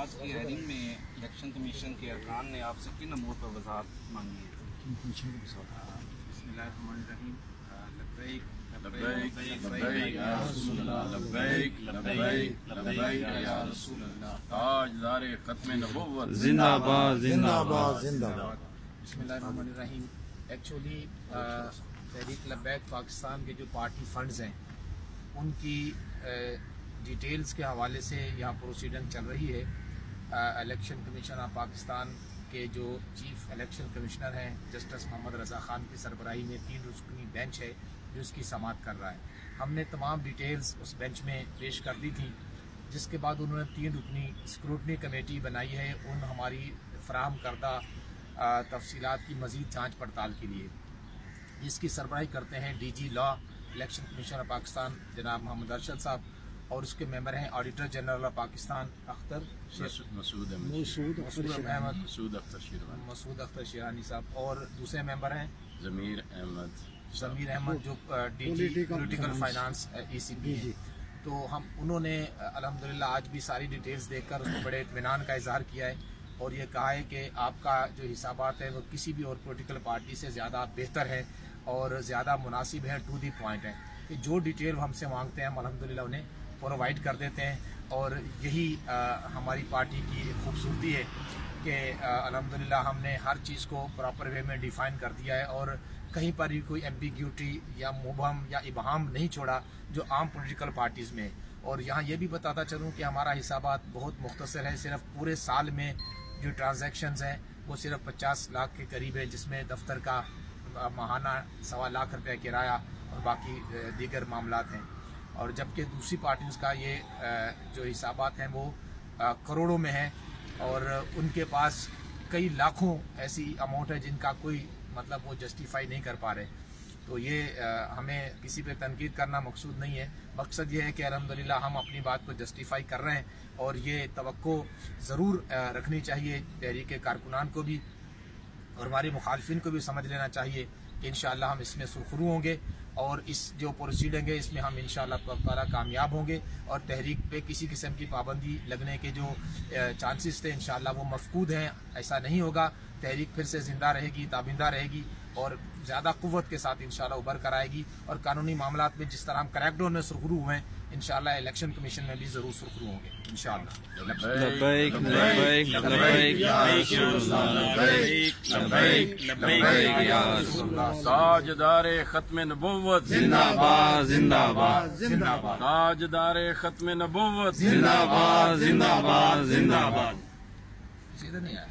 آج کی ہیئرنگ میں الیکشن کمیشن کے ارکان نے آپ سے کن امور پر وضاحت مانگی ہے؟ بسم اللہ الرحمن الرحیم. تاجدار ختم نبوت زندہ باد زندہ باد زندہ باد. بسم اللہ الرحمن الرحیم. ایکچولی تحریک لبیک پاکستان کے جو پارٹی فنڈز ہیں ان کی ڈیٹیلز کے حوالے سے یہاں پروسیڈنگ چل رہی ہے. الیکشن کمیشن آف پاکستان کے جو چیف الیکشن کمشنر ہیں جسٹس محمد رضا خان کی سربراہی میں 3 رکنی بینچ ہے جو اس کی سماعت کر رہا ہے. ہم نے تمام ڈیٹیلز اس بینچ میں پیش کر دی تھی، جس کے بعد انہوں نے 3 رکنی اسکروٹنی کمیٹی بنائی ہے ان ہماری فراہم کردہ تفصیلات کی مزید جانچ پڑتال کے لیے. جس کی سربراہی کرتے ہیں D G law election commission of Pakistan جناب محمد ارشد صاحب، اور اس کے ممبر ہیں auditor general of Pakistan Masood Akhtar Sherani صاحب، اور دوسرے ممبر ہیں ضمیر احمد جو D G political finance E C P ہیں. تو انہوں نے الحمدللہ آج بھی ساری ڈیٹیلز دیکھ کر اس کو بڑے اطمینان کا اظہار کیا ہے اور یہ کہا ہے کہ آپ کا جو حسابات ہے وہ کسی بھی اور پولیٹیکل پارٹی سے زیادہ بہتر ہے اور زیادہ مناسب ہے، ٹو دی پوائنٹ ہے کہ جو ڈیٹیل ہم سے مانگتے ہیں ہم الحمدللہ انہیں پرووائڈ کر دیتے ہیں. اور یہی ہماری پارٹی کی خوبصورتی ہے کہ الحمدللہ ہم نے ہر چیز کو پراپر وے میں ڈیفائن کر دیا ہے اور کہیں پر بھی کوئی ایمبیگیوٹی یا مبہم یا ابہام نہیں چھوڑا جو عام پولیٹیکل پارٹیز میں. اور یہاں یہ بھی بتاتا چلوں کہ ہمارا حسابات بہت مختصر ہے، صرف پورے سال میں جو ٹرانزیکشنز ہیں وہ صرف 50 لاکھ کے قریب ہے، جس میں دفتر کا ماہانہ 1.25 لاکھ روپے کرایہ اور باقی دیگر معاملات ہیں. اور جبکہ دوسری پارٹیز کا یہ جو حسابات ہیں وہ کروڑوں میں ہیں اور ان کے پاس کئی لاکھوں ایسی اماؤنٹ ہے جن کا کوئی مطلب وہ جسٹیفائی نہیں کر پا رہے. تو یہ ہمیں کسی پہ تنقید کرنا مقصود نہیں ہے، مقصد یہ ہے کہ الحمدللہ ہم اپنی بات کو جسٹیفائی کر رہے ہیں اور یہ توقع ضرور رکھنی چاہیے تحریک کارکنان کو بھی اور ہمارے مخالفین کو بھی سمجھ لینا چاہیے کہ انشاءاللہ ہم اس میں سرخرو ہوں گے اور اس جو پروسیڈنگ ہے اس میں ہم انشاءاللہ تعالیٰ کامیاب ہوں گے اور تحریک پہ کسی قسم کی پابندی لگنے کے جو چانسز تھے انشاءاللہ وہ مفقود ہیں. ایسا نہیں ہوگا، تحریک پھر سے زندہ رہے گی، تابندہ رہے گی اور زیادہ قوت کے ساتھ انشاءاللہ ابھر کر آئے گی. اور قانونی معاملات میں جس طرح ہم کریک ڈاؤن میں سرخرو ہوئے ہیں انشاءاللہ الیکشن کمیشن میں بھی ضرور سرخرو ہوں گے انشاءاللہ. لبیک لبیک لبیک یا رسول اللہ. تاجدار ختم نبوت زندہ باد زندہ باد زندہ باد. تاجدار ختم نبوت زندہ باد زندہ باد زندہ باد. سیدھا نہیں آیا.